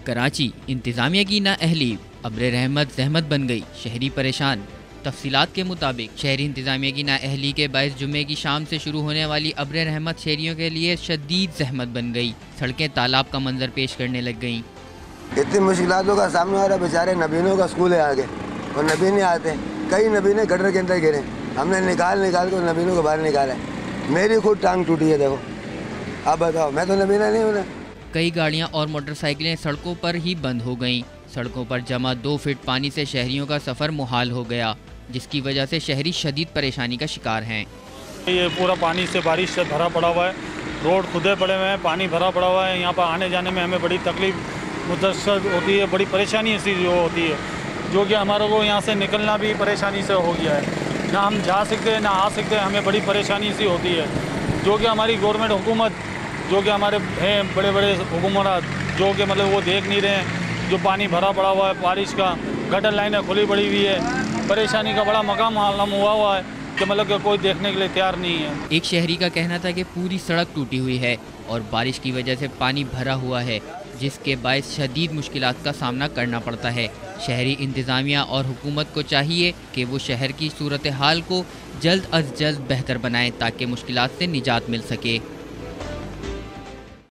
کراچی انتظامیہ کی نااہلی، ابر رحمت زحمت بن گئی، شہری پریشان۔ تفصیلات کے مطابق شہری انتظامیہ کی نااہلی کے باعث جمعے کی شام سے شروع ہونے والی ابر رحمت شہریوں کے لیے شدید زحمت بن گئی۔ سڑکیں تالاب کا منظر پیش کرنے لگ گئیں۔ اتنی مشکلاتوں کا سامنا ہو رہا ہے، بیچارے نبینوں کا اسکول ہے آگے اور نبین نہیں آتے، کئی نبینے گٹر کے اندر گرے، ہم نے نکال کے نبینوں کو باہر نکالا ہے۔ میری خود ٹانگ ٹوٹی ہے، دیکھو اب بتاؤ، میں تو نبینہ نہیں ہوں نا۔ کئی گاڑیاں اور موٹر سائیکلیں سڑکوں پر ہی بند ہو گئیں۔ سڑکوں پر جمع 2 فٹ پانی سے شہریوں کا سفر محال ہو گیا، جس کی وجہ سے شہری شدید پریشانی کا شکار ہیں۔ یہ پورا پانی سے، بارش سے بھرا پڑا ہوا ہے، روڈ کھدے پڑے ہوئے ہیں، پانی بھرا پڑا ہوا ہے، یہاں پر آنے جانے میں ہمیں بڑی تکلیف متاثر ہوتی ہے، بڑی پریشانی ایسی جو ہوتی ہے، جو کہ ہمارے کو یہاں سے نکلنا بھی پریشانی سے ہو گیا ہے، نہ ہم جا سکتے ہیں نہ آ سکتے ہیں، ہمیں بڑی پریشانی سی ہوتی ہے، جو کہ ہماری گورنمنٹ حکومت، جو کہ ہمارے ہیں بڑے بڑے حکومت، جو کہ مطلب وہ دیکھ نہیں رہے ہیں، جو پانی بھرا پڑا ہوا ہے، بارش کا گٹر لائنیں کھلی پڑی ہوئی ہے، پریشانی کا بڑا مقام عالم ہوا ہے کہ مطلب کہ کوئی دیکھنے کے لیے تیار نہیں ہے۔ ایک شہری کا کہنا تھا کہ پوری سڑک ٹوٹی ہوئی ہے اور بارش کی وجہ سے پانی بھرا ہوا ہے، جس کے باعث شدید مشکلات کا سامنا کرنا پڑتا ہے۔ شہری انتظامیہ اور حکومت کو چاہیے کہ وہ شہر کی صورتحال کو جلد از جلد بہتر بنائیں تاکہ مشکلات سے نجات مل سکے۔